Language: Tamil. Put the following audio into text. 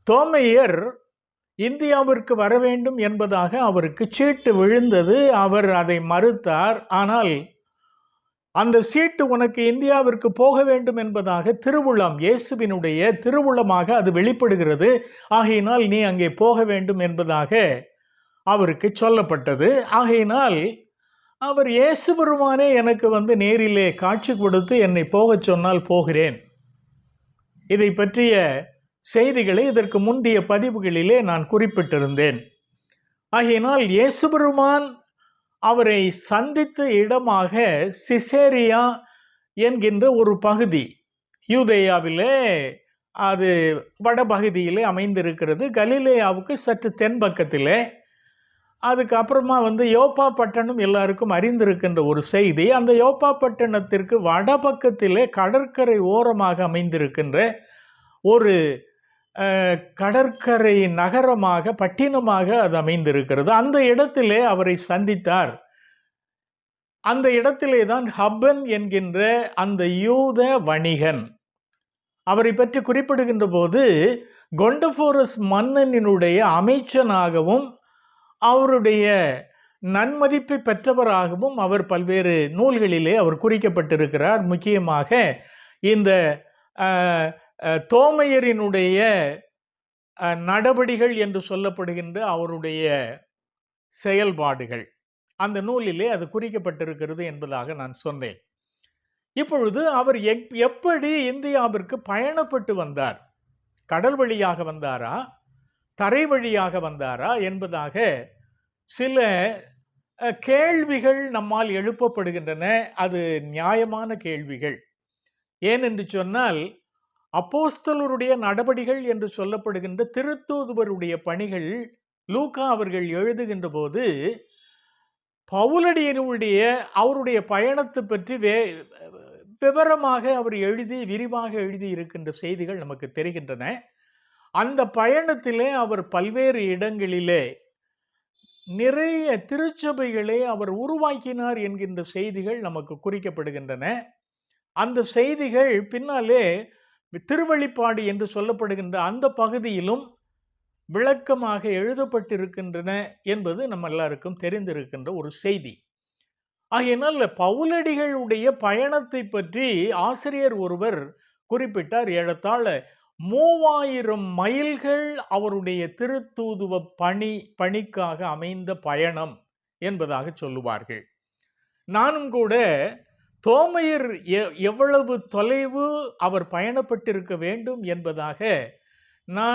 தோமையர் இந்தியாவிற்கு வர வேண்டும் என்பதாக அவருக்கு சீட்டு விழுந்தது. அவர் அதை மறுத்தார். ஆனால் அந்த சீட்டு உனக்கு இந்தியாவிற்கு போக வேண்டும் என்பதாக திருவுளம், இயேசுவினுடைய திருவுளமாக அது வெளிப்படுகிறது. ஆகையினால் நீ அங்கே போக வேண்டும் என்பதாக அவருக்கு சொல்லப்பட்டது. ஆகையினால் அவர், இயேசு பெருமானே எனக்கு நேரிலே காட்சி கொடுத்து என்னை போகச் சொன்னால் போகிறேன். இதை பற்றிய செய்திகளை இதற்கு முந்தைய பதிவுகளிலே நான் குறிப்பிட்டிருந்தேன். ஆகையினால் இயேசு பெருமான் அவரை சந்தித்த இடமாக சிசேரியா என்கின்ற ஒரு பகுதி, யூதேயாவிலே, அது வடபகுதியிலே அமைந்திருக்கிறது. கலிலேயாவுக்கு சற்று தென்பக்கத்திலே. அதுக்கப்புறமா யோப்பா பட்டணம் எல்லாருக்கும் அறிந்திருக்கின்ற ஒரு செய்தி. அந்த யோப்பா பட்டணத்திற்கு வடபக்கத்திலே கடற்கரை ஓரமாக அமைந்திருக்கின்ற ஒரு கடற்கரை நகரமாக, பட்டினமாக அது அமைந்திருக்கிறது. அந்த இடத்திலே அவரை சந்தித்தார். அந்த இடத்திலே தான் ஹப்பன் என்கின்ற அந்த யூத வணிகன், அவரை பற்றி குறிப்பிடுகின்ற போது கொண்டபோரஸ் மன்னனினுடைய அமைச்சனாகவும் அவருடைய நன்மதிப்பை பெற்றவராகவும் அவர் பல்வேறு நூல்களிலே அவர் குறிக்கப்பட்டிருக்கிறார். முக்கியமாக இந்த தோமையரினுடைய நடபடிகள் என்று சொல்லப்படுகின்ற அவருடைய செயல்பாடுகள் அந்த நூலிலே அது குறிக்கப்பட்டிருக்கிறது என்பதாக நான் சொன்னேன். இப்பொழுது அவர் எப்படி இந்தியாவிற்கு பயணப்பட்டு வந்தார்? கடல் வழியாக வந்தாரா, தரை வழியாக வந்தாரா என்பதாக சில கேள்விகள் நம்மால் எழுப்பப்படுகின்றன. அது நியாயமான கேள்விகள். ஏனென்று சொன்னால், அப்போஸ்தலருடைய நடபடிகள் என்று சொல்லப்படுகின்ற திருத்தூதுவருடைய பணிகள் லூக்கா அவர்கள் எழுதுகின்ற போது பவுலடியனுடைய அவருடைய பயணத்தை பற்றி விவரமாக அவர் விரிவாக எழுதி இருக்கின்ற செய்திகள் நமக்கு தெரிகின்றன. அந்த பயணத்திலே அவர் பல்வேறு இடங்களிலே நிறைய திருச்சபைகளை அவர் உருவாக்கினார் என்கின்ற செய்திகள் நமக்கு குறிக்கப்படுகின்றன. அந்த செய்திகள் பின்னாலே திருவெளிப்பாடு என்று சொல்லப்படுகின்ற அந்த பகுதியிலும் விளக்கமாக எழுதப்பட்டிருக்கின்றன என்பது நம்ம எல்லாருக்கும் தெரிந்திருக்கின்ற ஒரு செய்தி. ஆகையினால் பவுலடிகளுடைய பயணத்தை பற்றி ஆசிரியர் ஒருவர் குறிப்பிட்டார். ஏறத்தாழ 3000 மைல்கள் அவருடைய திருத்தூதுவ பணிக்காக அமைந்த பயணம் என்பதாக சொல்லுவார்கள். நானும் கூட தோமையர் எவ்வளவு தொலைவு அவர் பயணப்பட்டிருக்க வேண்டும் என்பதாக நான்